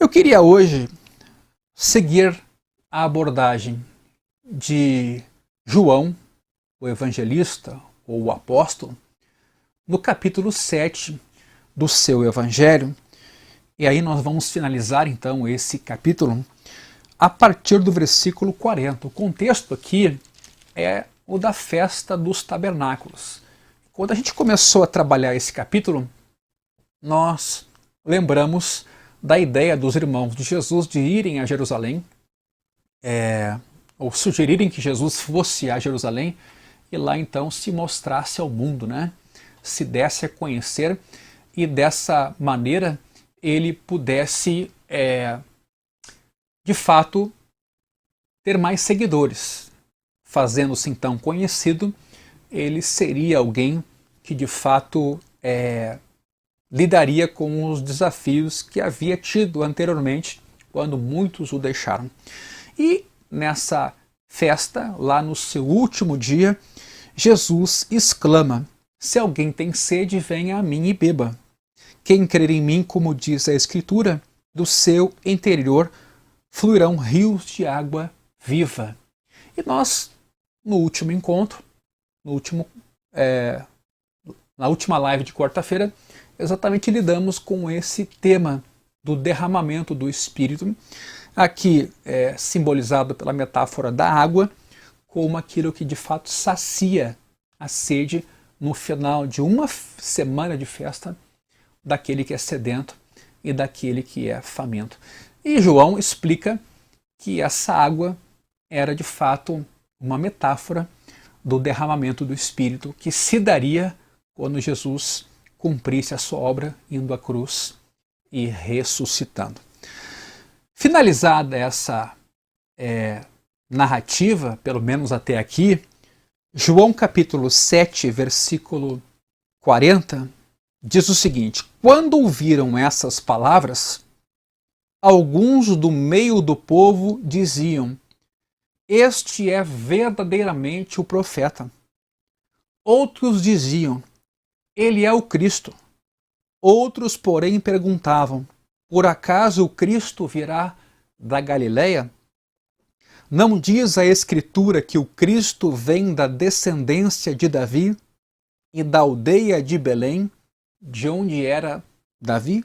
Eu queria hoje seguir a abordagem de João, o evangelista ou o apóstolo, no capítulo 7 do seu evangelho. E aí nós vamos finalizar então esse capítulo a partir do versículo 40. O contexto aqui é o da festa dos tabernáculos. Quando a gente começou a trabalhar esse capítulo, nós lembramos da ideia dos irmãos de Jesus de irem a Jerusalém, ou sugerirem que Jesus fosse a Jerusalém e lá então se mostrasse ao mundo, né? Se desse a conhecer e dessa maneira ele pudesse, de fato, ter mais seguidores. Fazendo-se então conhecido, ele seria alguém que de fato lidaria com os desafios que havia tido anteriormente, quando muitos o deixaram. E nessa festa, lá no seu último dia, Jesus exclama: "Se alguém tem sede, venha a mim e beba. Quem crer em mim, como diz a Escritura, do seu interior fluirão rios de água viva." E nós, no último encontro, na última live de quarta-feira, exatamente lidamos com esse tema do derramamento do Espírito, aqui simbolizado pela metáfora da água, como aquilo que de fato sacia a sede no final de uma semana de festa daquele que é sedento e daquele que é faminto. E João explica que essa água era de fato uma metáfora do derramamento do Espírito que se daria quando Jesus cumprisse a sua obra indo à cruz e ressuscitando. Finalizada essa narrativa, pelo menos até aqui, João capítulo 7, versículo 40, diz o seguinte: "Quando ouviram essas palavras, alguns do meio do povo diziam: este é verdadeiramente o profeta. Outros diziam: ele é o Cristo. Outros, porém, perguntavam: por acaso o Cristo virá da Galileia? Não diz a Escritura que o Cristo vem da descendência de Davi e da aldeia de Belém, de onde era Davi?"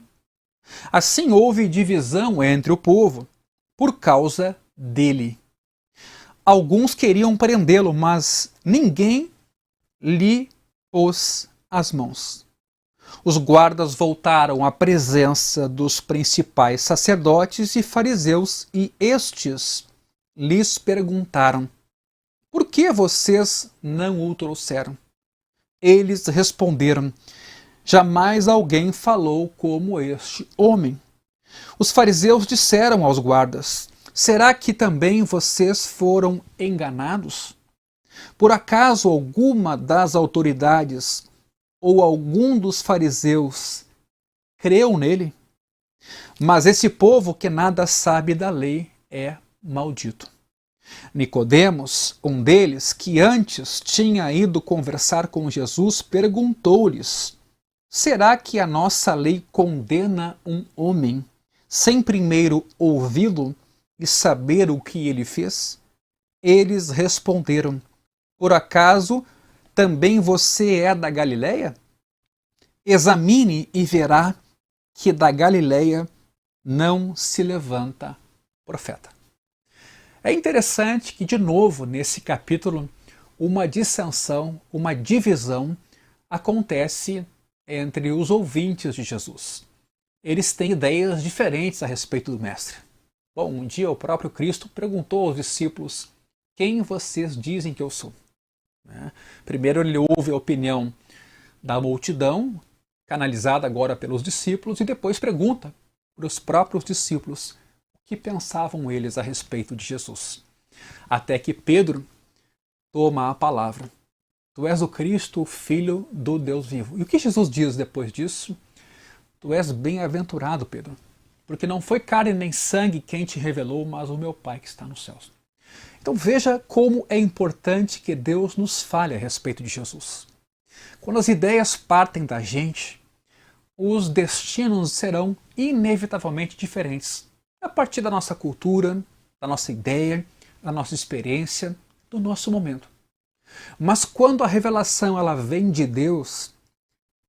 Assim houve divisão entre o povo por causa dele. Alguns queriam prendê-lo, mas ninguém lhe pôs as mãos. Os guardas voltaram à presença dos principais sacerdotes e fariseus e estes lhes perguntaram: por que vocês não o trouxeram? Eles responderam: jamais alguém falou como este homem. Os fariseus disseram aos guardas: será que também vocês foram enganados? Por acaso alguma das autoridades ou algum dos fariseus creu nele? Mas esse povo que nada sabe da lei é maldito. Nicodemos, um deles, que antes tinha ido conversar com Jesus, perguntou-lhes: será que a nossa lei condena um homem sem primeiro ouvi-lo e saber o que ele fez? Eles responderam: por acaso também você é da Galileia? Examine e verá que da Galileia não se levanta profeta. É interessante que, de novo, nesse capítulo, uma dissensão, uma divisão acontece entre os ouvintes de Jesus. Eles têm ideias diferentes a respeito do Mestre. Bom, um dia o próprio Cristo perguntou aos discípulos: quem vocês dizem que eu sou? Primeiro ele ouve a opinião da multidão, canalizada agora pelos discípulos, e depois pergunta para os próprios discípulos o que pensavam eles a respeito de Jesus. Até que Pedro toma a palavra: tu és o Cristo, o Filho do Deus vivo. E o que Jesus diz depois disso? Tu és bem-aventurado, Pedro, porque não foi carne nem sangue quem te revelou, mas o meu Pai que está nos céus. Então veja como é importante que Deus nos fale a respeito de Jesus. Quando as ideias partem da gente, os destinos serão inevitavelmente diferentes. a partir da nossa cultura, da nossa ideia, da nossa experiência, do nosso momento. Mas quando a revelação ela vem de Deus,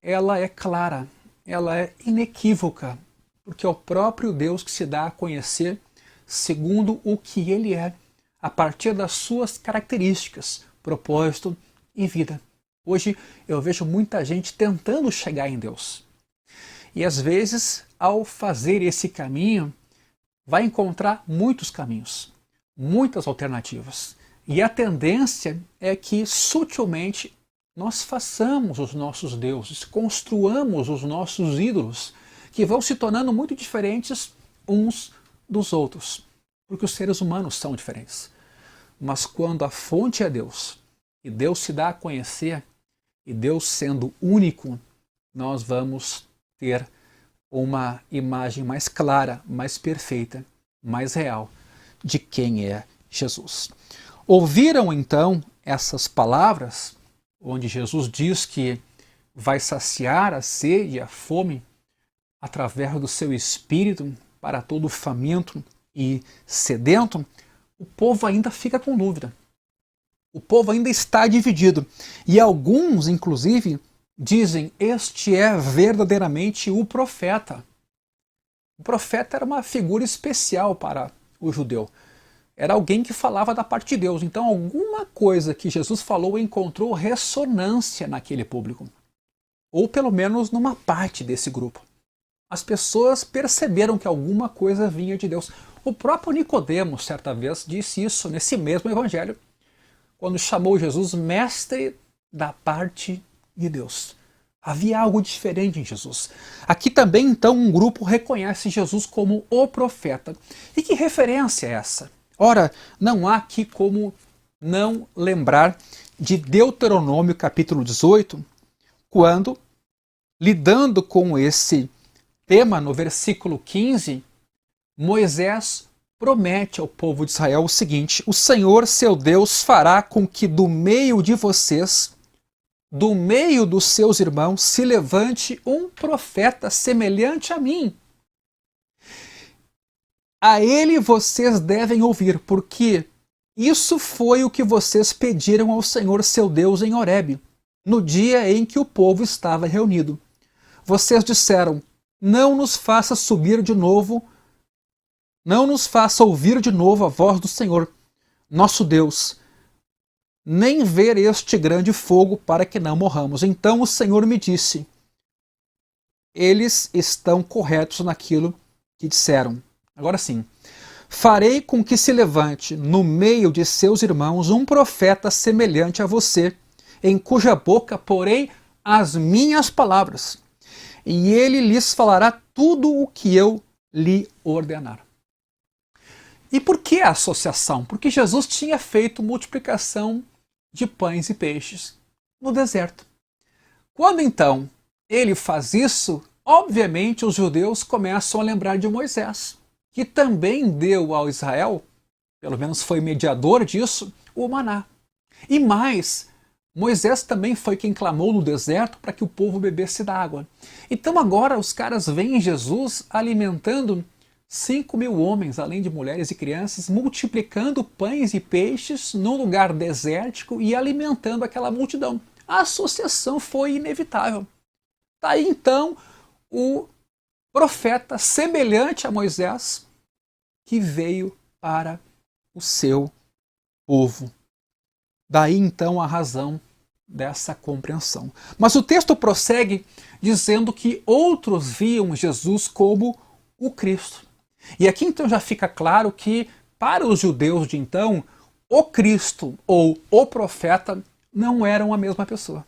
ela é clara, ela é inequívoca, porque é o próprio Deus que se dá a conhecer segundo o que Ele é, a partir das suas características, propósito e vida. Hoje eu vejo muita gente tentando chegar em Deus. E às vezes, ao fazer esse caminho, vai encontrar muitos caminhos, muitas alternativas. E a tendência é que sutilmente nós façamos os nossos deuses, construamos os nossos ídolos, que vão se tornando muito diferentes uns dos outros, porque os seres humanos são diferentes. Mas quando a fonte é Deus, e Deus se dá a conhecer, e Deus sendo único, nós vamos ter uma imagem mais clara, mais perfeita, mais real de quem é Jesus. Ouviram então essas palavras, onde Jesus diz que vai saciar a sede e a fome através do seu Espírito para todo faminto e sedento? O povo ainda fica com dúvida. O povo ainda está dividido. E alguns, inclusive, dizem: este é verdadeiramente o profeta. O profeta era uma figura especial para o judeu. Era alguém que falava da parte de Deus. Então, alguma coisa que Jesus falou encontrou ressonância naquele público. Ou pelo menos numa parte desse grupo. As pessoas perceberam que alguma coisa vinha de Deus. O próprio Nicodemos, certa vez, disse isso nesse mesmo evangelho, quando chamou Jesus mestre da parte de Deus. Havia algo diferente em Jesus. Aqui também, então, um grupo reconhece Jesus como o profeta. E que referência é essa? Ora, não há aqui como não lembrar de Deuteronômio capítulo 18, quando, lidando com esse tema no versículo 15, Moisés promete ao povo de Israel o seguinte: o Senhor, seu Deus, fará com que do meio de vocês, do meio dos seus irmãos, se levante um profeta semelhante a mim. A ele vocês devem ouvir, porque isso foi o que vocês pediram ao Senhor, seu Deus, em Horebe, no dia em que o povo estava reunido. Vocês disseram: não nos faça subir de novo, não nos faça ouvir de novo a voz do Senhor, nosso Deus, nem ver este grande fogo para que não morramos. Então o Senhor me disse: eles estão corretos naquilo que disseram. Agora sim, farei com que se levante no meio de seus irmãos um profeta semelhante a você, em cuja boca porei as minhas palavras, e ele lhes falará tudo o que eu lhe ordenar. E por que a associação? Porque Jesus tinha feito multiplicação de pães e peixes no deserto. Quando então ele faz isso, obviamente os judeus começam a lembrar de Moisés, que também deu ao Israel, pelo menos foi mediador disso, o maná. E mais, Moisés também foi quem clamou no deserto para que o povo bebesse da água. Então agora os caras veem Jesus alimentando 5.000 homens, além de mulheres e crianças, multiplicando pães e peixes num lugar desértico e alimentando aquela multidão. A associação foi inevitável. Daí então o profeta semelhante a Moisés que veio para o seu povo. Daí então a razão dessa compreensão. Mas o texto prossegue dizendo que outros viam Jesus como o Cristo. E aqui então já fica claro que para os judeus de então, o Cristo ou o profeta não eram a mesma pessoa.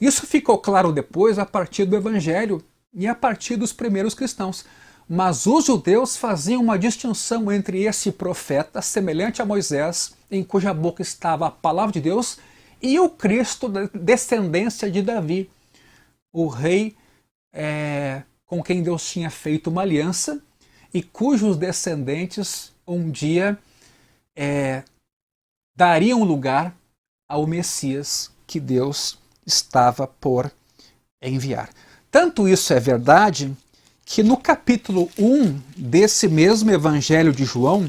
Isso ficou claro depois a partir do Evangelho e a partir dos primeiros cristãos. Mas os judeus faziam uma distinção entre esse profeta semelhante a Moisés, em cuja boca estava a palavra de Deus, e o Cristo da descendência de Davi, o rei com quem Deus tinha feito uma aliança e cujos descendentes um dia dariam lugar ao Messias que Deus estava por enviar. Tanto isso é verdade que no capítulo 1 desse mesmo Evangelho de João,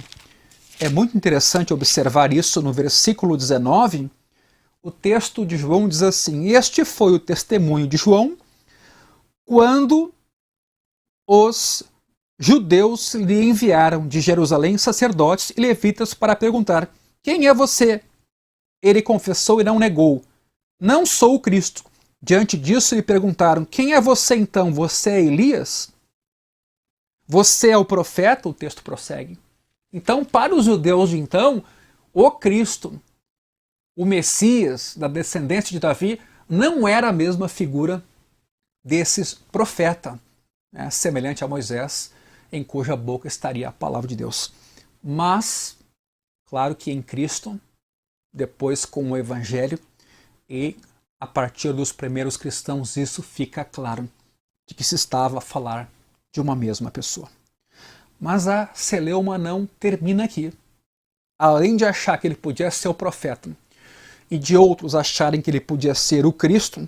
é muito interessante observar isso no versículo 19, o texto de João diz assim: este foi o testemunho de João quando os judeus lhe enviaram de Jerusalém sacerdotes e levitas para perguntar: quem é você? Ele confessou e não negou: não sou o Cristo. Diante disso lhe perguntaram: quem é você então? Você é Elias? Você é o profeta? O texto prossegue. Então, para os judeus de então, o Cristo, o Messias da descendência de Davi, não era a mesma figura desses profeta, né, semelhante a Moisés, em cuja boca estaria a palavra de Deus. Mas, claro que em Cristo, depois com o Evangelho e a partir dos primeiros cristãos, isso fica claro de que se estava a falar de uma mesma pessoa. Mas a celeuma não termina aqui. Além de achar que ele podia ser o profeta e de outros acharem que ele podia ser o Cristo,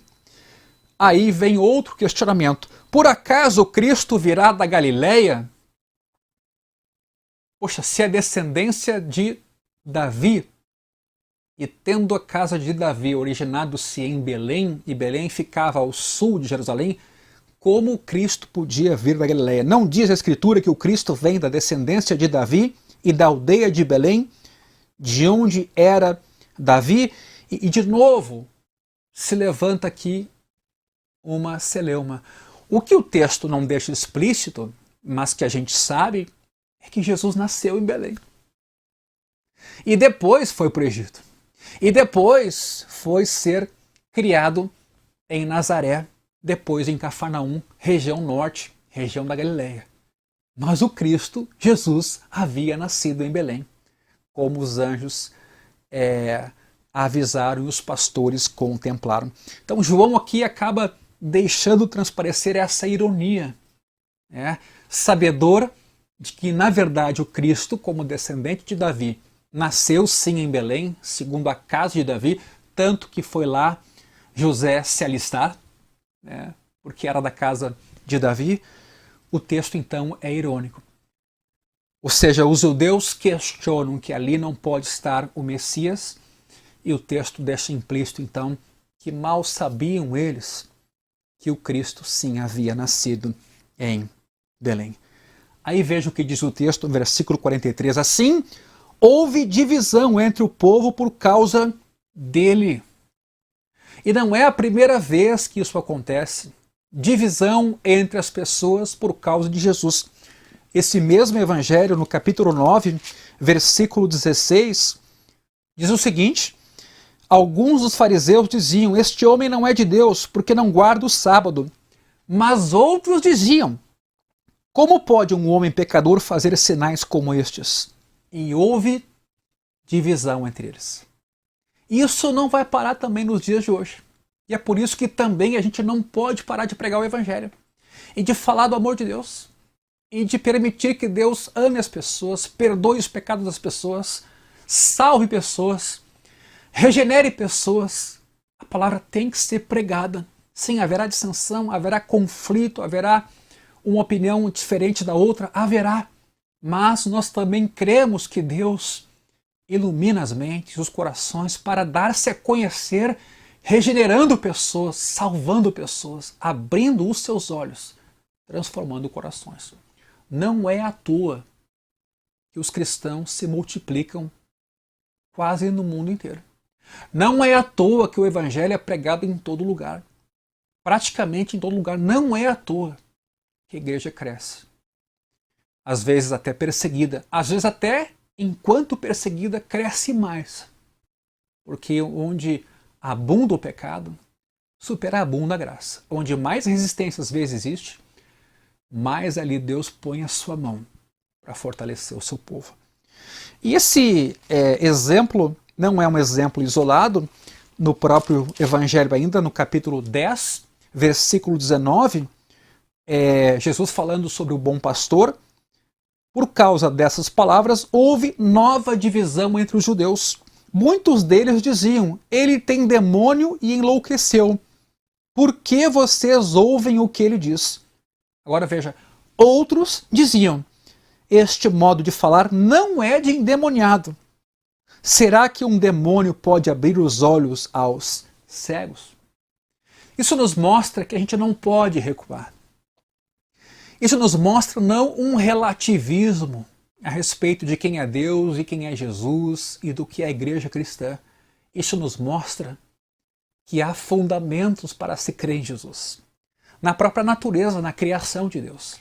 aí vem outro questionamento. Por acaso o Cristo virá da Galileia? Poxa, se é descendência de Davi, e tendo a casa de Davi originado-se em Belém, e Belém ficava ao sul de Jerusalém, como o Cristo podia vir da Galileia? Não diz a Escritura que o Cristo vem da descendência de Davi e da aldeia de Belém, de onde era Davi? E de novo, se levanta aqui uma celeuma. O que o texto não deixa explícito, mas que a gente sabe, é que Jesus nasceu em Belém. E depois foi para o Egito. E depois foi ser criado em Nazaré, depois em Cafarnaum, região norte, região da Galileia. Mas o Cristo, Jesus, havia nascido em Belém, como os anjos avisaram e os pastores contemplaram. Então João aqui acaba deixando transparecer essa ironia, sabedor de que, na verdade, o Cristo, como descendente de Davi, nasceu sim em Belém, segundo a casa de Davi, tanto que foi lá José se alistar, porque era da casa de Davi. O texto então é irônico. Ou seja, os judeus questionam que ali não pode estar o Messias, e o texto deixa implícito então que mal sabiam eles que o Cristo sim havia nascido em Belém. Aí veja o que diz o texto no versículo 43. Assim, houve divisão entre o povo por causa dele. E não é a primeira vez que isso acontece. Divisão entre as pessoas por causa de Jesus. Esse mesmo evangelho, no capítulo 9, versículo 16, diz o seguinte: alguns dos fariseus diziam: este homem não é de Deus, porque não guarda o sábado. Mas outros diziam: como pode um homem pecador fazer sinais como estes? E houve divisão entre eles. Isso não vai parar também nos dias de hoje. E é por isso que também a gente não pode parar de pregar o Evangelho e de falar do amor de Deus e de permitir que Deus ame as pessoas, perdoe os pecados das pessoas, salve pessoas, regenere pessoas. A palavra tem que ser pregada. Sim, haverá dissensão, haverá conflito, haverá uma opinião diferente da outra, haverá. Mas nós também cremos que Deus ilumina as mentes, os corações, para dar-se a conhecer, regenerando pessoas, salvando pessoas, abrindo os seus olhos, transformando corações. Não é à toa que os cristãos se multiplicam quase no mundo inteiro. Não é à toa que o Evangelho é pregado em todo lugar. Praticamente em todo lugar. Não é à toa que a igreja cresce. Às vezes até perseguida. Às vezes até, enquanto perseguida, cresce mais. Porque onde abunda o pecado, superabunda a graça. Onde mais resistência às vezes existe, mais ali Deus põe a sua mão para fortalecer o seu povo. E esse exemplo não é um exemplo isolado. No próprio Evangelho ainda, no capítulo 10, versículo 19, Jesus falando sobre o bom pastor. Por causa dessas palavras, houve nova divisão entre os judeus. Muitos deles diziam: ele tem demônio e enlouqueceu. Por que vocês ouvem o que ele diz? Agora veja, Outros diziam: este modo de falar não é de endemoniado. Será que um demônio pode abrir os olhos aos cegos? Isso nos mostra que a gente não pode recuar. Isso nos mostra não um relativismo a respeito de quem é Deus e quem é Jesus e do que é a igreja cristã. Isso nos mostra que há fundamentos para se crer em Jesus. Na própria natureza, na criação de Deus.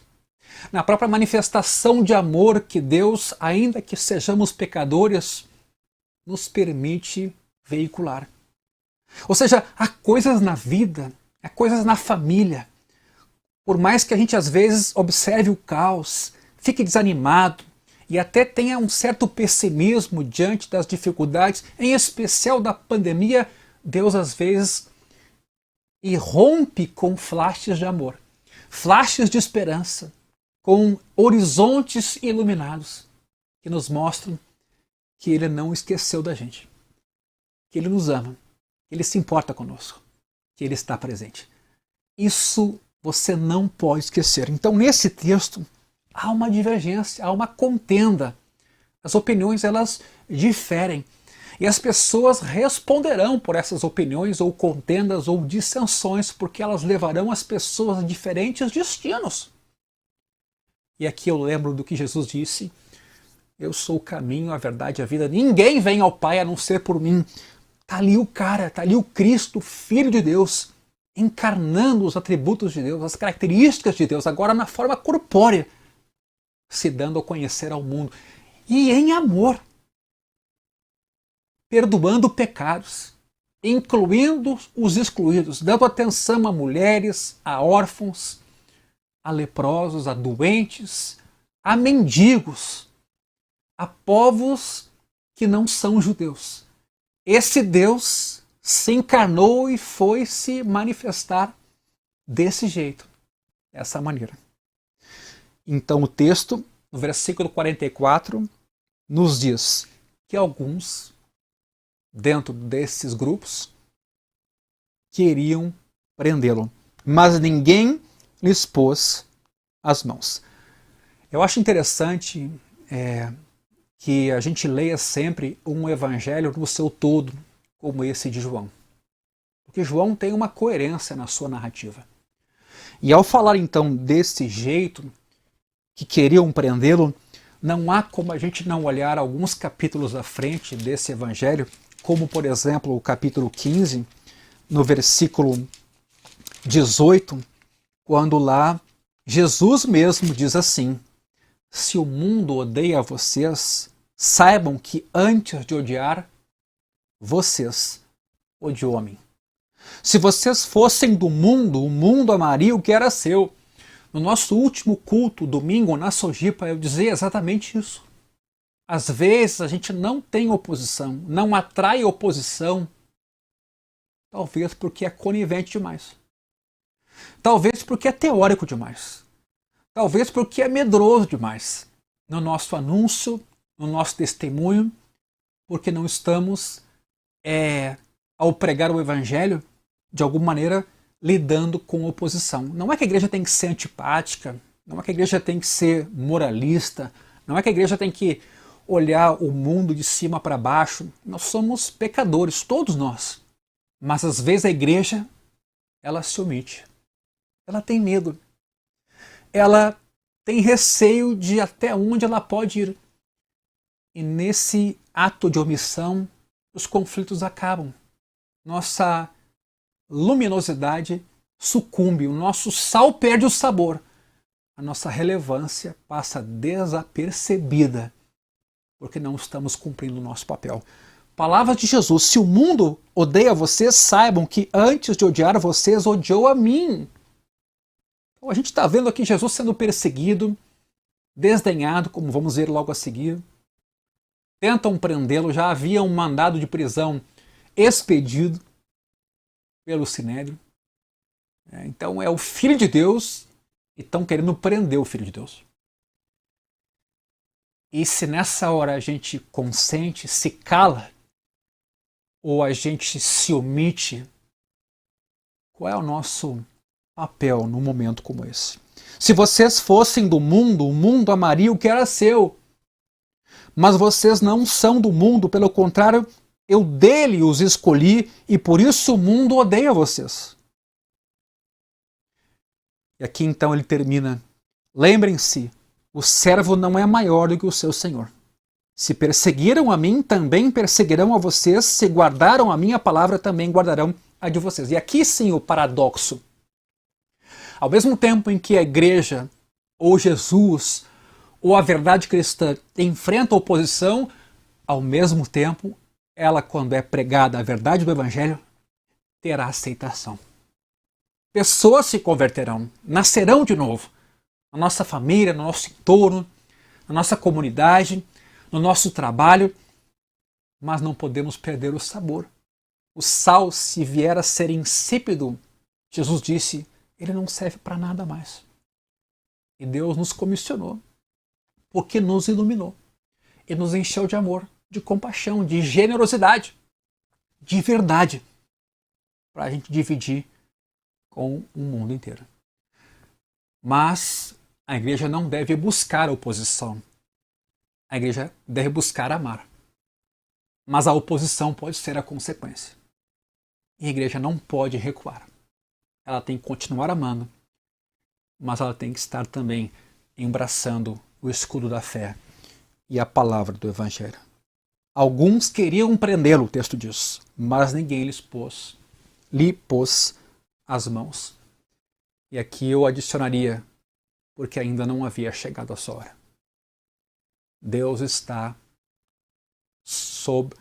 Na própria manifestação de amor que Deus, ainda que sejamos pecadores, nos permite veicular. Ou seja, há coisas na vida, há coisas na família. Por mais que a gente às vezes observe o caos, fique desanimado e até tenha um certo pessimismo diante das dificuldades, em especial da pandemia, Deus às vezes irrompe com flashes de amor, flashes de esperança, com horizontes iluminados que nos mostram que Ele não esqueceu da gente, que Ele nos ama, que Ele se importa conosco, que Ele está presente. Isso você não pode esquecer. Então, nesse texto, há uma divergência, há uma contenda. As opiniões, elas diferem. E as pessoas responderão por essas opiniões, ou contendas, ou dissensões, porque elas levarão as pessoas a diferentes destinos. E aqui eu lembro do que Jesus disse: eu sou o caminho, a verdade e a vida. Ninguém vem ao Pai a não ser por mim. Está ali o cara, está ali o Cristo, Filho de Deus, encarnando os atributos de Deus, as características de Deus, agora na forma corpórea, se dando a conhecer ao mundo. E em amor, perdoando pecados, incluindo os excluídos, dando atenção a mulheres, a órfãos, a leprosos, a doentes, a mendigos, a povos que não são judeus. Esse Deus se encarnou e foi se manifestar desse jeito, dessa maneira. Então o texto, no versículo 44, nos diz que alguns, dentro desses grupos, queriam prendê-lo, mas ninguém lhes pôs as mãos. Eu acho interessante que a gente leia sempre um evangelho no seu todo, como esse de João. Porque João tem uma coerência na sua narrativa. E ao falar então desse jeito, que queriam prendê-lo, não há como a gente não olhar alguns capítulos à frente desse evangelho, como por exemplo o capítulo 15, no versículo 18, quando lá Jesus mesmo diz assim: se o mundo odeia vocês, saibam que antes de odiar, vocês odiou a mim. Se vocês fossem do mundo, o mundo amaria o que era seu. No nosso último culto, domingo, na Sojipa, eu dizia exatamente isso. Às vezes a gente não tem oposição, não atrai oposição, talvez porque é conivente demais. Talvez porque é teórico demais. Talvez porque é medroso demais. No nosso anúncio, no nosso testemunho, porque não estamos, ao pregar o evangelho, de alguma maneira, lidando com oposição. Não é que a igreja tem que ser antipática, não é que a igreja tem que ser moralista, não é que a igreja tem que olhar o mundo de cima para baixo. Nós somos pecadores, todos nós. Mas às vezes a igreja, ela se omite. Ela tem medo. Ela tem receio de até onde ela pode ir. E nesse ato de omissão, os conflitos acabam. Nossa luminosidade sucumbe, o nosso sal perde o sabor. A nossa relevância passa desapercebida, porque não estamos cumprindo o nosso papel. Palavras de Jesus: se o mundo odeia vocês, saibam que antes de odiar vocês, odiou a mim. Então, a gente está vendo aqui Jesus sendo perseguido, desdenhado, como vamos ver logo a seguir. Tentam prendê-lo, já havia um mandado de prisão expedido pelo Sinédrio. Então é o Filho de Deus e estão querendo prender o Filho de Deus. E se nessa hora a gente consente, se cala, ou a gente se omite, qual é o nosso papel num momento como esse? Se vocês fossem do mundo, o mundo amaria o que era seu. Mas vocês não são do mundo, pelo contrário, eu dele os escolhi e por isso o mundo odeia vocês. E aqui então ele termina. Lembrem-se, o servo não é maior do que o seu senhor. Se perseguiram a mim, também perseguirão a vocês. Se guardaram a minha palavra, também guardarão a de vocês. E aqui sim o paradoxo. Ao mesmo tempo em que a igreja, ou Jesus, ou a verdade cristã enfrenta a oposição, ao mesmo tempo, ela, quando é pregada a verdade do evangelho, terá aceitação. Pessoas se converterão, nascerão de novo. Na nossa família, no nosso entorno, na nossa comunidade, no nosso trabalho, mas não podemos perder o sabor. O sal, se vier a ser insípido, Jesus disse, ele não serve para nada mais. E Deus nos comissionou, porque nos iluminou e nos encheu de amor, de compaixão, de generosidade, de verdade, para a gente dividir com o mundo inteiro. Mas a igreja não deve buscar a oposição. A igreja deve buscar amar. Mas a oposição pode ser a consequência. E a igreja não pode recuar. Ela tem que continuar amando, mas ela tem que estar também embraçando o escudo da fé e a palavra do evangelho. Alguns queriam prendê-lo, o texto diz, mas ninguém lhe pôs as mãos. E aqui eu adicionaria, porque ainda não havia chegado a sua hora. Deus está sob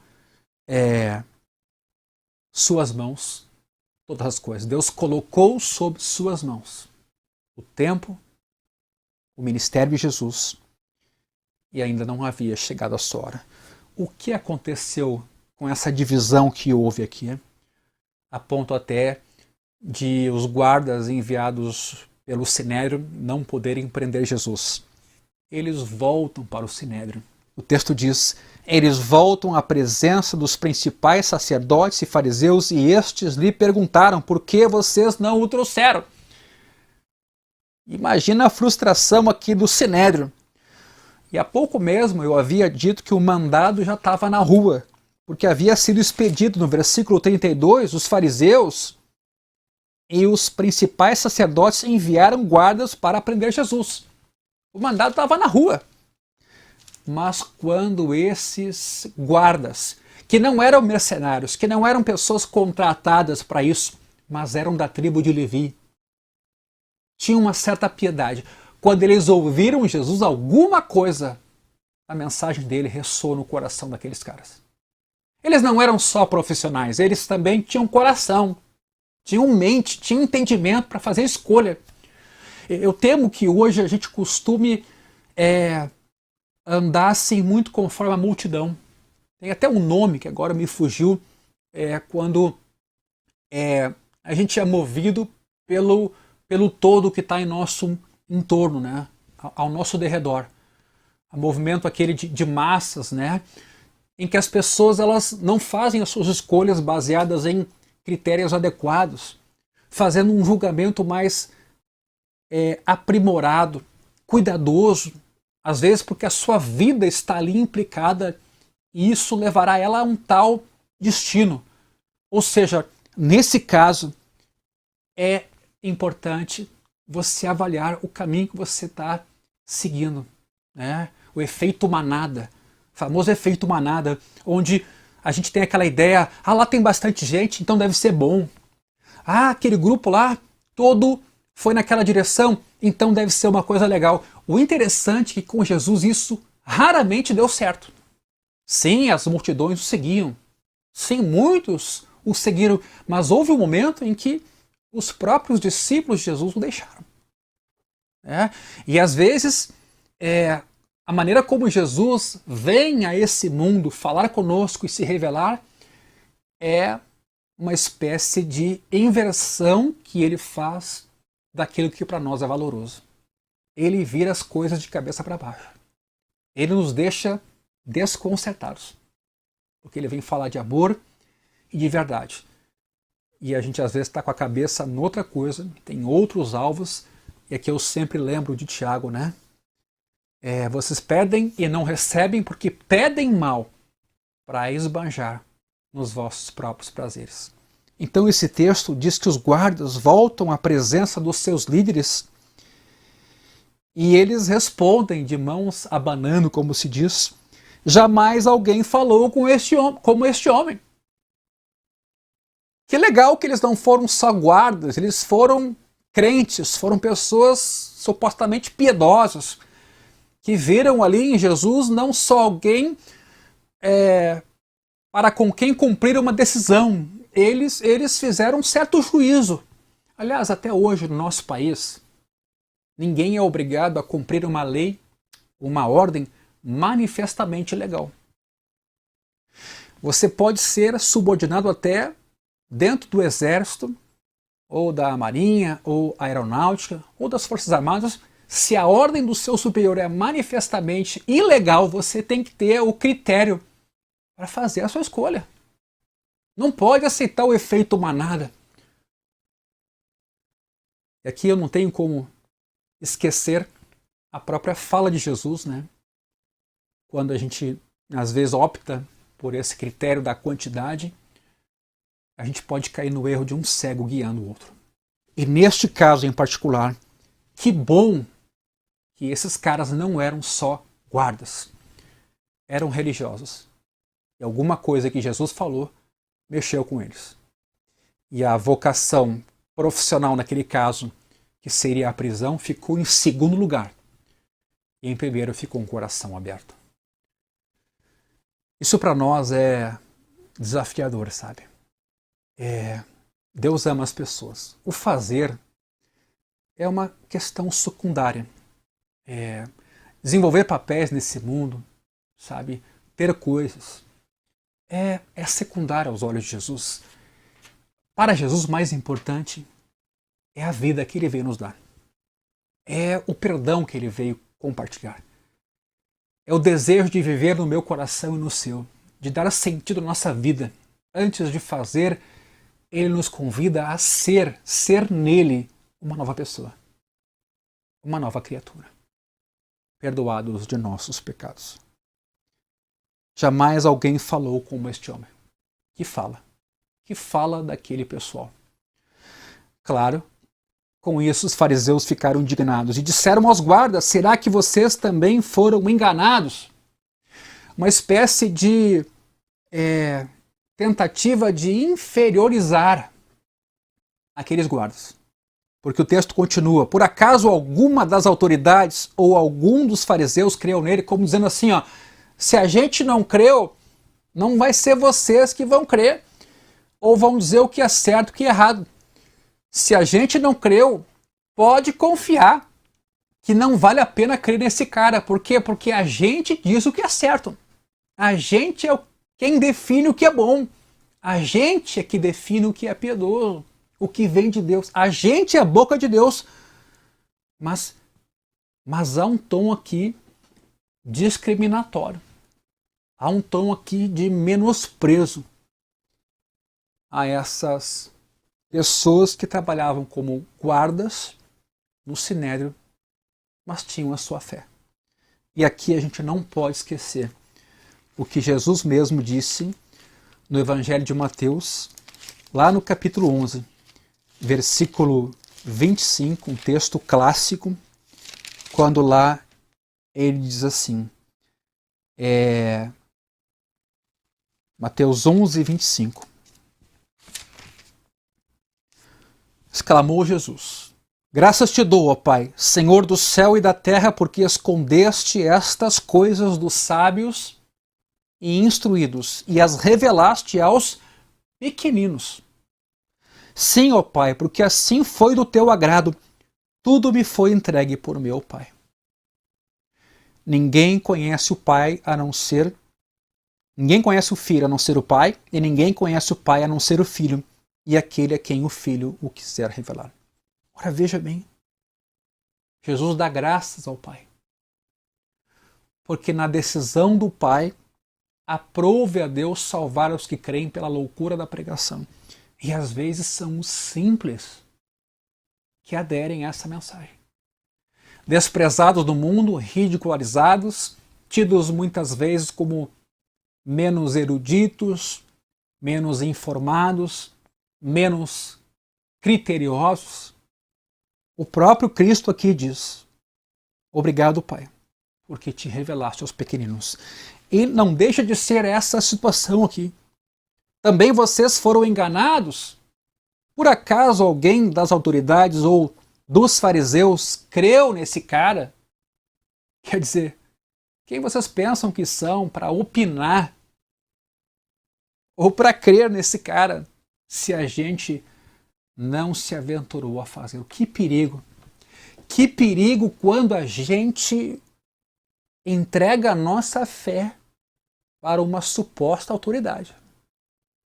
suas mãos todas as coisas. Deus colocou sob suas mãos o tempo, o ministério de Jesus, e ainda não havia chegado a sua hora. O que aconteceu com essa divisão que houve aqui? A ponto até de os guardas enviados pelo Sinédrio não poderem prender Jesus. Eles voltam para o Sinédrio. O texto diz, eles voltam à presença dos principais sacerdotes e fariseus e estes lhe perguntaram, por que vocês não o trouxeram? Imagina a frustração aqui do Sinédrio. E há pouco mesmo eu havia dito que o mandado já estava na rua, porque havia sido expedido no versículo 32, os fariseus e os principais sacerdotes enviaram guardas para prender Jesus. O mandado estava na rua. Mas quando esses guardas, que não eram mercenários, que não eram pessoas contratadas para isso, mas eram da tribo de Levi, tinham uma certa piedade. Quando eles ouviram Jesus, alguma coisa, a mensagem dele ressoou no coração daqueles caras. Eles não eram só profissionais, eles também tinham coração, tinham mente, tinham entendimento para fazer escolha. Eu temo que hoje a gente costume andar assim muito conforme a multidão. Tem até um nome que agora me fugiu, quando a gente é movido pelo todo que está em nosso entorno, né? Ao nosso derredor. O movimento aquele de massas, né? Em que as pessoas elas não fazem as suas escolhas baseadas em critérios adequados, fazendo um julgamento mais aprimorado, cuidadoso, às vezes porque a sua vida está ali implicada e isso levará ela a um tal destino. Ou seja, nesse caso, é importante você avaliar o caminho que você está seguindo, né? O efeito manada, o famoso efeito manada, onde a gente tem aquela ideia, lá tem bastante gente, então deve ser bom. Aquele grupo lá, todo foi naquela direção, então deve ser uma coisa legal. O interessante é que com Jesus isso raramente deu certo. Sim, as multidões o seguiam. Sim, muitos o seguiram, mas houve um momento em que os próprios discípulos de Jesus o deixaram. E às vezes, a maneira como Jesus vem a esse mundo falar conosco e se revelar é uma espécie de inversão que ele faz daquilo que para nós é valoroso. Ele vira as coisas de cabeça para baixo. Ele nos deixa desconcertados. Porque ele vem falar de amor e de verdade. E a gente às vezes está com a cabeça noutra coisa, tem outros alvos, E aqui eu sempre lembro de Tiago, né? Vocês pedem e não recebem porque pedem mal para esbanjar nos vossos próprios prazeres. Então esse texto diz que os guardas voltam à presença dos seus líderes e eles respondem de mãos abanando, como se diz: jamais alguém falou como este homem. Que legal que eles não foram só guardas, eles foram crentes, foram pessoas supostamente piedosas, que viram ali em Jesus não só alguém para com quem cumprir uma decisão, eles fizeram um certo juízo. Aliás, até hoje no nosso país, ninguém é obrigado a cumprir uma lei, uma ordem manifestamente legal. Você pode ser subordinado até dentro do exército, ou da marinha, ou aeronáutica, ou das forças armadas. Se a ordem do seu superior é manifestamente ilegal, você tem que ter o critério para fazer a sua escolha. Não pode aceitar o efeito manada. E aqui eu não tenho como esquecer a própria fala de Jesus, né? Quando a gente às vezes opta por esse critério da quantidade, a gente pode cair no erro de um cego guiando o outro. E neste caso em particular, que bom que esses caras não eram só guardas, eram religiosos. E alguma coisa que Jesus falou mexeu com eles. E a vocação profissional naquele caso, que seria a prisão, ficou em segundo lugar. E em primeiro ficou um coração aberto. Isso para nós é desafiador, sabe? Deus ama as pessoas. O fazer é uma questão secundária. Desenvolver papéis nesse mundo, sabe? Ter coisas. É secundário aos olhos de Jesus. Para Jesus, o mais importante é a vida que ele veio nos dar. É o perdão que ele veio compartilhar. É o desejo de viver no meu coração e no seu, de dar sentido à nossa vida. Antes de fazer, ele nos convida a ser nele uma nova pessoa, uma nova criatura, perdoados de nossos pecados. Jamais alguém falou como este homem, que fala daquele pessoal. Claro, com isso os fariseus ficaram indignados e disseram aos guardas: será que vocês também foram enganados? Uma espécie de tentativa de inferiorizar aqueles guardas. Porque o texto continua: por acaso alguma das autoridades ou algum dos fariseus creu nele? Como dizendo assim, ó, se a gente não creu, não vai ser vocês que vão crer, ou vão dizer o que é certo e o que é errado. Se a gente não creu, pode confiar que não vale a pena crer nesse cara. Por quê? Porque a gente diz o que é certo. A gente é quem define o que é bom. A gente é que define o que é piedoso, o que vem de Deus. A gente é a boca de Deus. Mas há um tom aqui discriminatório. Há um tom aqui de menosprezo a essas pessoas que trabalhavam como guardas no Sinédrio, mas tinham a sua fé. E aqui a gente não pode esquecer o que Jesus mesmo disse no Evangelho de Mateus, lá no capítulo 11, versículo 25, um texto clássico, quando lá ele diz assim, Mateus 11, 25. Exclamou Jesus: graças te dou, ó Pai, Senhor do céu e da terra, porque escondeste estas coisas dos sábios e instruídos e as revelaste aos pequeninos. Sim, ó Pai, porque assim foi do teu agrado, tudo me foi entregue por meu Pai. Ninguém conhece o Pai a não ser... Ninguém conhece o Filho a não ser o Pai, e ninguém conhece o Pai a não ser o Filho, e aquele a quem o Filho o quiser revelar. Ora, veja bem, Jesus dá graças ao Pai, porque na decisão do Pai, aprove a Deus salvar os que creem pela loucura da pregação. E às vezes são os simples que aderem a essa mensagem. desprezados no mundo, ridicularizados, tidos muitas vezes como menos eruditos, menos informados, menos criteriosos. O próprio Cristo aqui diz: obrigado, Pai, porque te revelaste aos pequeninos. E não deixa de ser essa a situação aqui. Também vocês foram enganados? Por acaso alguém das autoridades ou dos fariseus creu nesse cara? Quer dizer, quem vocês pensam que são para opinar ou para crer nesse cara se a gente não se aventurou a fazer? Que perigo! Que perigo quando a gente entrega a nossa fé para uma suposta autoridade,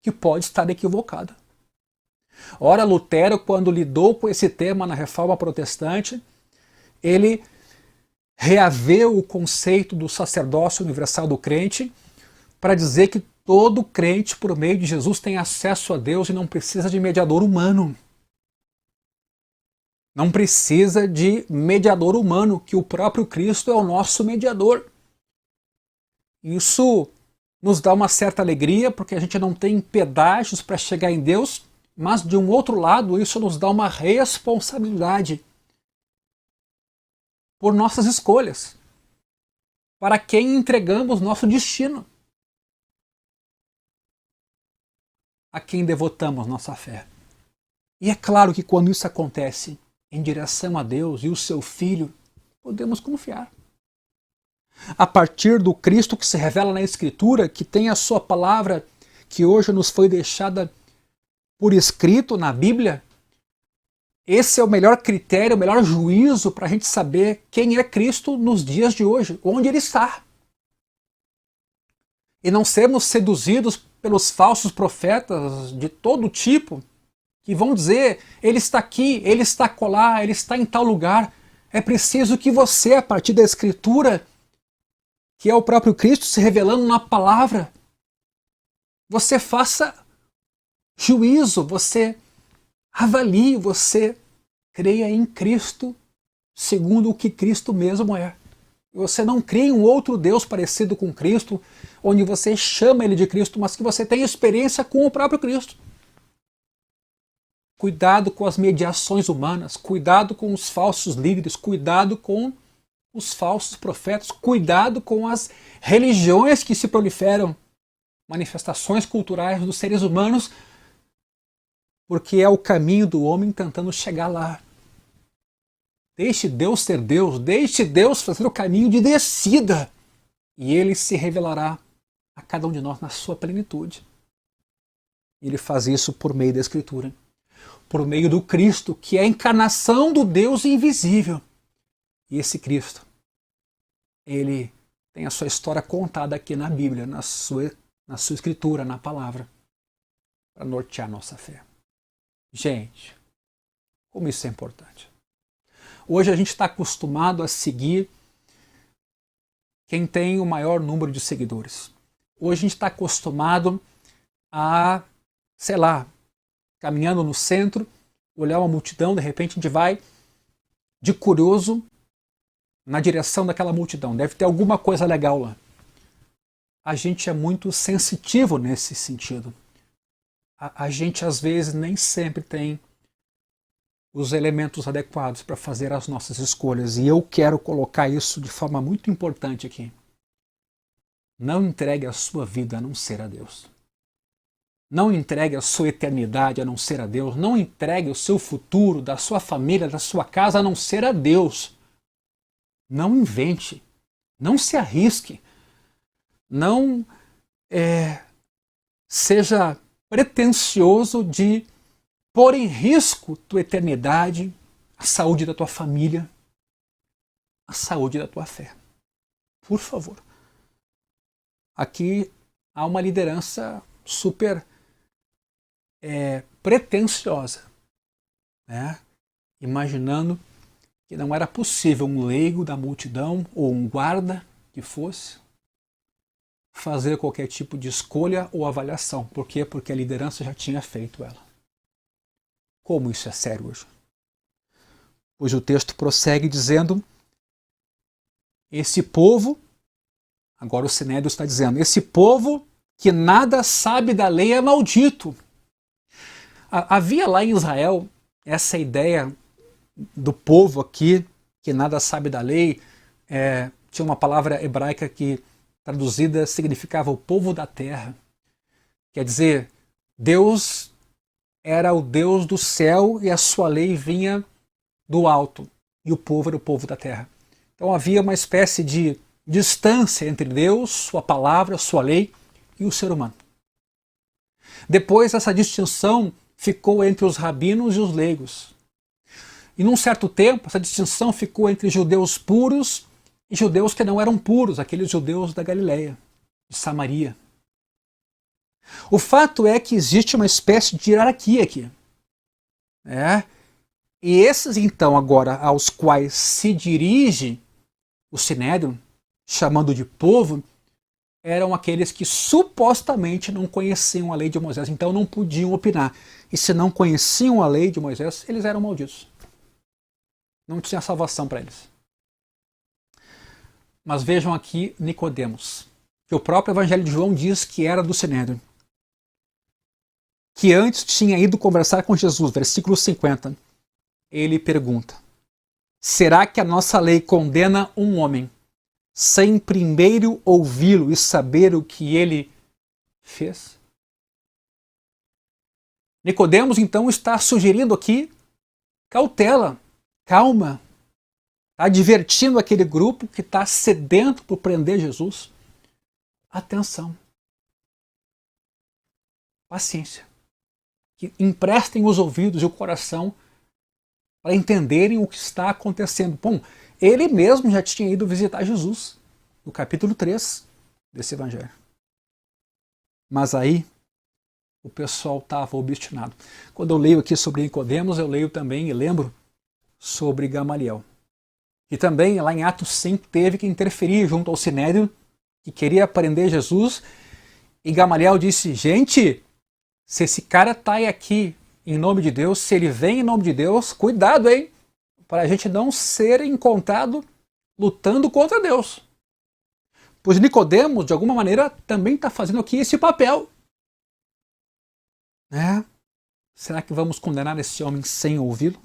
que pode estar equivocada. Ora, Lutero, quando lidou com esse tema na Reforma Protestante, ele reaveu o conceito do sacerdócio universal do crente para dizer que todo crente, por meio de Jesus, tem acesso a Deus e não precisa de mediador humano. Não precisa de mediador humano, que o próprio Cristo é o nosso mediador. Isso nos dá uma certa alegria, porque a gente não tem pedágios para chegar em Deus, mas de um outro lado, isso nos dá uma responsabilidade por nossas escolhas, para quem entregamos nosso destino, a quem devotamos nossa fé. E é claro que quando isso acontece em direção a Deus e o seu Filho, podemos confiar. A partir do Cristo que se revela na Escritura, que tem a sua palavra, que hoje nos foi deixada por escrito na Bíblia, esse é o melhor critério, o melhor juízo para a gente saber quem é Cristo nos dias de hoje, onde Ele está. E não sermos seduzidos pelos falsos profetas de todo tipo, que vão dizer: Ele está aqui, Ele está acolá, Ele está em tal lugar. É preciso que você, a partir da Escritura, que é o próprio Cristo se revelando na palavra, você faça juízo, você avalie, você creia em Cristo segundo o que Cristo mesmo é. Você não crê em um outro Deus parecido com Cristo, onde você chama Ele de Cristo, mas que você tem experiência com o próprio Cristo. Cuidado com as mediações humanas, cuidado com os falsos líderes, cuidado com os falsos profetas, cuidado com as religiões que se proliferam, manifestações culturais dos seres humanos, porque é o caminho do homem tentando chegar lá. Deixe Deus ser Deus, deixe Deus fazer o caminho de descida, e Ele se revelará a cada um de nós na sua plenitude. Ele faz isso por meio da Escritura, por meio do Cristo, que é a encarnação do Deus invisível. E esse Cristo, Ele tem a sua história contada aqui na Bíblia, na sua Escritura, na palavra, para nortear nossa fé. Gente, como isso é importante. Hoje a gente está acostumado a seguir quem tem o maior número de seguidores. Hoje a gente está acostumado a, sei lá, caminhando no centro, olhar uma multidão, de repente a gente vai de curioso na direção daquela multidão. Deve ter alguma coisa legal lá. A gente é muito sensitivo nesse sentido. A gente às vezes nem sempre tem os elementos adequados para fazer as nossas escolhas. E eu quero colocar isso de forma muito importante aqui. Não entregue a sua vida a não ser a Deus. Não entregue a sua eternidade a não ser a Deus. Não entregue o seu futuro, da sua família, da sua casa a não ser a Deus. Não invente. Não se arrisque. Não seja pretensioso de pôr em risco tua eternidade, a saúde da tua família, a saúde da tua fé. Por favor. Aqui há uma liderança super pretensiosa, né? Imaginando que não era possível um leigo da multidão ou um guarda que fosse fazer qualquer tipo de escolha ou avaliação. Por quê? Porque a liderança já tinha feito ela. Como isso é sério hoje? Pois o texto prossegue dizendo esse povo, agora o Sinédrio está dizendo, esse povo que nada sabe da lei é maldito. Havia lá em Israel essa ideia do povo aqui, que nada sabe da lei, tinha uma palavra hebraica que traduzida significava o povo da terra. Quer dizer, Deus era o Deus do céu e a sua lei vinha do alto, e o povo era o povo da terra. Então havia uma espécie de distância entre Deus, sua palavra, sua lei e o ser humano. Depois essa distinção ficou entre os rabinos e os leigos. E num certo tempo essa distinção ficou entre judeus puros e judeus que não eram puros, aqueles judeus da Galileia, de Samaria. O fato é que existe uma espécie de hierarquia aqui. E esses, então, agora, aos quais se dirige o Sinédrio, chamando de povo, eram aqueles que supostamente não conheciam a lei de Moisés, então não podiam opinar. E se não conheciam a lei de Moisés, eles eram malditos. Não tinha salvação para eles. Mas vejam aqui Nicodemos, que o próprio Evangelho de João diz que era do Sinédrio, que antes tinha ido conversar com Jesus, versículo 50. Ele pergunta: será que a nossa lei condena um homem sem primeiro ouvi-lo e saber o que ele fez? Nicodemos, então, está sugerindo aqui cautela, calma, advertindo aquele grupo que está sedento por prender Jesus. Atenção, paciência, que emprestem os ouvidos e o coração para entenderem o que está acontecendo. Bom, ele mesmo já tinha ido visitar Jesus, no capítulo 3 desse evangelho. Mas aí o pessoal estava obstinado. Quando eu leio aqui sobre Nicodemos, eu leio também e lembro sobre Gamaliel. E também lá em Atos 5 teve que interferir junto ao Sinédrio, que queria prender Jesus, e Gamaliel disse: gente, se esse cara está aqui em nome de Deus, se ele vem em nome de Deus, cuidado, hein? Para a gente não ser encontrado lutando contra Deus. Pois Nicodemos, de alguma maneira, também está fazendo aqui esse papel. Será que vamos condenar esse homem sem ouvi-lo?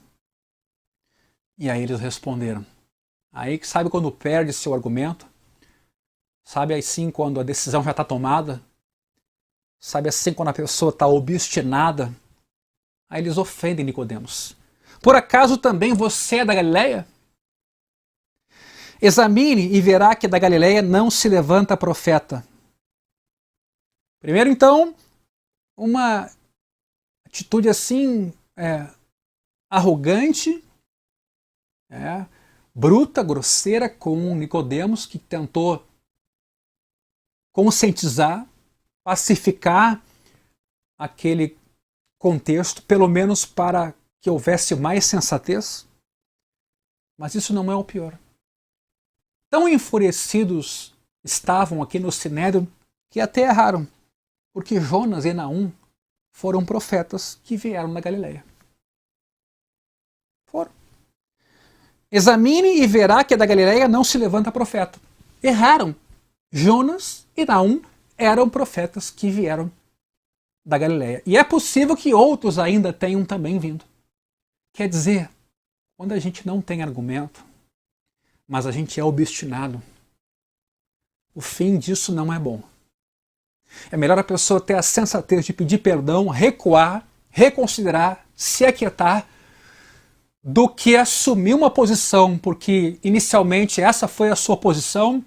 E aí eles responderam. Aí que sabe quando perde seu argumento? Sabe assim quando a decisão já está tomada? Sabe assim quando a pessoa está obstinada? Aí eles ofendem Nicodemos. Por acaso também você é da Galileia? Examine e verá que da Galileia não se levanta profeta. Primeiro, então, uma atitude assim, arrogante, bruta, grosseira com Nicodemos, que tentou conscientizar, pacificar aquele contexto, pelo menos para que houvesse mais sensatez. Mas isso não é o pior. Tão enfurecidos estavam aqui no Sinédrio que até erraram, porque Jonas e Naum foram profetas que vieram da Galileia. Foram. Examine e verá que da Galileia não se levanta profeta. Erraram. Jonas e Naum eram profetas que vieram da Galileia. E é possível que outros ainda tenham também vindo. Quer dizer, quando a gente não tem argumento, mas a gente é obstinado, o fim disso não é bom. É melhor a pessoa ter a sensatez de pedir perdão, recuar, reconsiderar, se aquietar, do que assumir uma posição, porque inicialmente essa foi a sua posição,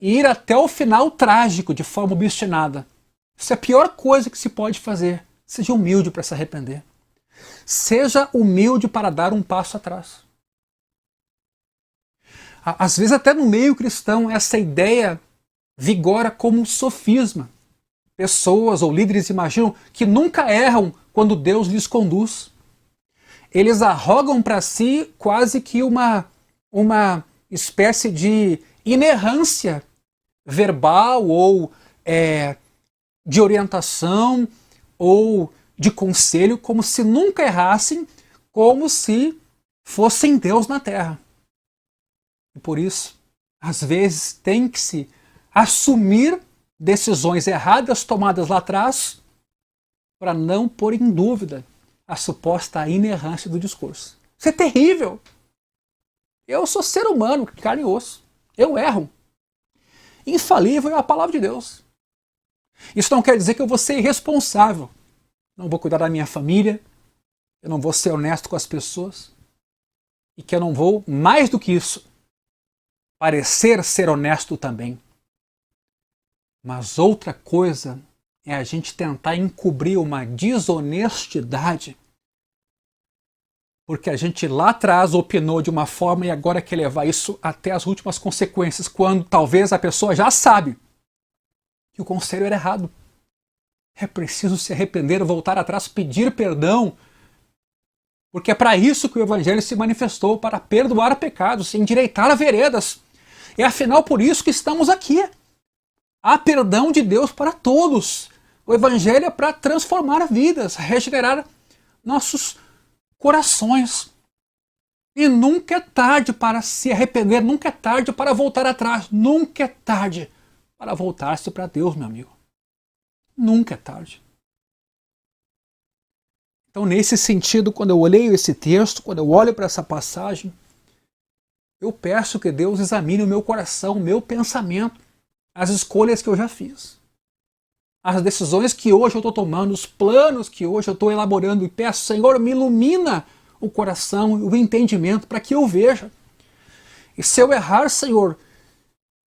e ir até o final trágico de forma obstinada. Isso é a pior coisa que se pode fazer. Seja humilde para se arrepender. Seja humilde para dar um passo atrás. Às vezes até no meio cristão essa ideia vigora como um sofisma. Pessoas ou líderes imaginam que nunca erram quando Deus lhes conduz. Eles arrogam para si quase que uma espécie de inerrância verbal ou de orientação ou de conselho, como se nunca errassem, como se fossem Deus na terra. E por isso Às vezes tem que se assumir decisões erradas tomadas lá atrás para não pôr em dúvida a suposta inerrância do discurso. Isso é terrível. Eu sou ser humano, carne e osso. Eu erro. Infalível é a palavra de Deus. Isso não quer dizer que eu vou ser irresponsável. Não vou cuidar da minha família, eu não vou ser honesto com as pessoas e que eu não vou, mais do que isso, parecer ser honesto também. Mas outra coisa é a gente tentar encobrir uma desonestidade porque a gente lá atrás opinou de uma forma e agora quer levar isso até as últimas consequências, quando talvez a pessoa já sabe que o conselho era errado. É preciso se arrepender, voltar atrás, pedir perdão, porque é para isso que o Evangelho se manifestou, para perdoar pecados, endireitar veredas. É afinal por isso que estamos aqui. Há perdão de Deus para todos. O Evangelho é para transformar vidas, regenerar nossos corações. E nunca é tarde para se arrepender, nunca é tarde para voltar atrás, nunca é tarde para voltar-se para Deus, meu amigo. Nunca é tarde. Então, nesse sentido, quando eu leio esse texto, quando eu olho para essa passagem, eu peço que Deus examine o meu coração, o meu pensamento, as escolhas que eu já fiz, as decisões que hoje eu estou tomando, os planos que hoje eu estou elaborando, e peço, Senhor, me ilumina o coração e o entendimento para que eu veja. E se eu errar, Senhor,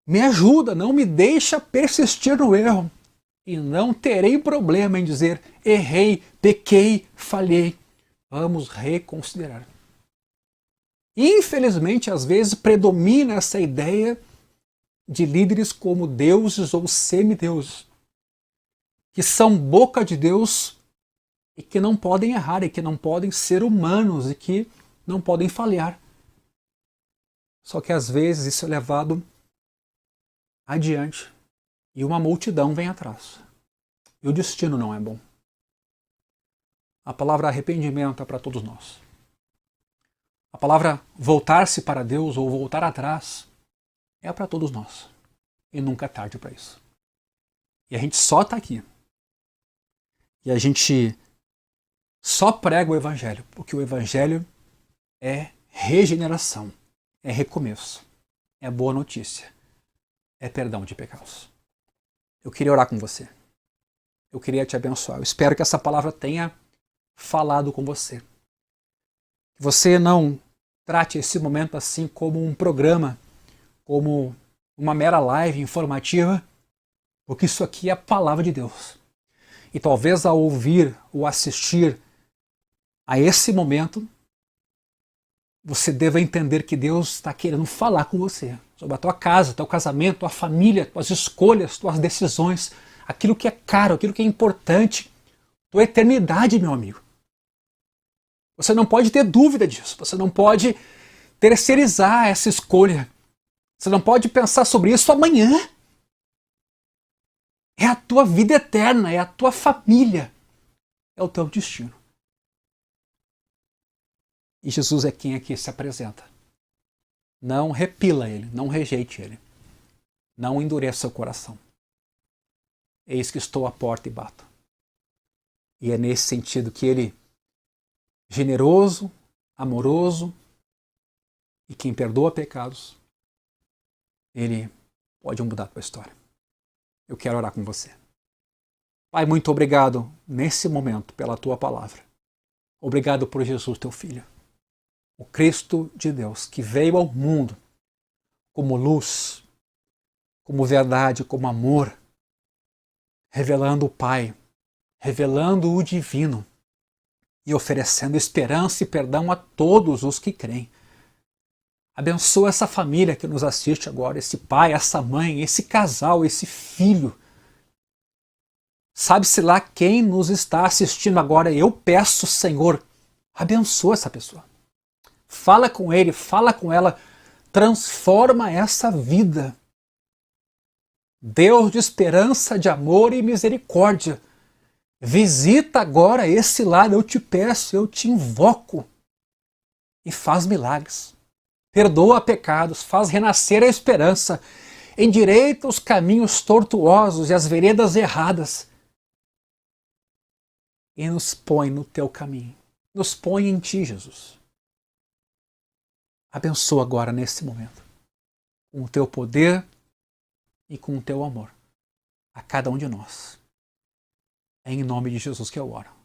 me ajuda, não me deixa persistir no erro. E não terei problema em dizer, errei, pequei, falhei. Vamos reconsiderar. Infelizmente, às vezes, predomina essa ideia de líderes como deuses ou semideuses, que são boca de Deus e que não podem errar, e que não podem ser humanos, e que não podem falhar. Só que às vezes isso é levado adiante e uma multidão vem atrás. E o destino não é bom. A palavra arrependimento é para todos nós. A palavra voltar-se para Deus ou voltar atrás é para todos nós. E nunca é tarde para isso. E a gente só está aqui. E a gente só prega o Evangelho, porque o Evangelho é regeneração, é recomeço, é boa notícia, é perdão de pecados. Eu queria orar com você. Eu queria te abençoar. Eu espero que essa palavra tenha falado com você. Que você não trate esse momento assim como um programa, como uma mera live informativa, porque isso aqui é a palavra de Deus. E talvez ao ouvir ou assistir a esse momento, você deva entender que Deus está querendo falar com você sobre a tua casa, teu casamento, tua família, tuas escolhas, tuas decisões, aquilo que é caro, aquilo que é importante, tua eternidade, meu amigo. Você não pode ter dúvida disso, você não pode terceirizar essa escolha, você não pode pensar sobre isso amanhã. É a tua vida eterna, é a tua família, é o teu destino. E Jesus é quem aqui se apresenta. Não repila ele, não rejeite ele. Não endureça o coração. Eis que estou à porta e bato. E é nesse sentido que ele, generoso, amoroso, e quem perdoa pecados, ele pode mudar a tua história. Eu quero orar com você. Pai, muito obrigado nesse momento pela tua palavra. Obrigado por Jesus, teu Filho. O Cristo de Deus, que veio ao mundo como luz, como verdade, como amor, revelando o Pai, revelando o divino e oferecendo esperança e perdão a todos os que creem. Abençoa essa família que nos assiste agora, esse pai, essa mãe, esse casal, esse filho. Sabe-se lá quem nos está assistindo agora. Eu peço, Senhor, abençoa essa pessoa. Fala com ele, fala com ela, transforma essa vida. Deus de esperança, de amor e misericórdia, visita agora esse lar, eu te peço, eu te invoco e faz milagres. perdoa pecados, faz renascer a esperança, endireita os caminhos tortuosos e as veredas erradas e nos põe no teu caminho. Nos põe em ti, Jesus. Abençoa agora nesse momento, com o teu poder e com o teu amor, a cada um de nós. É em nome de Jesus que eu oro.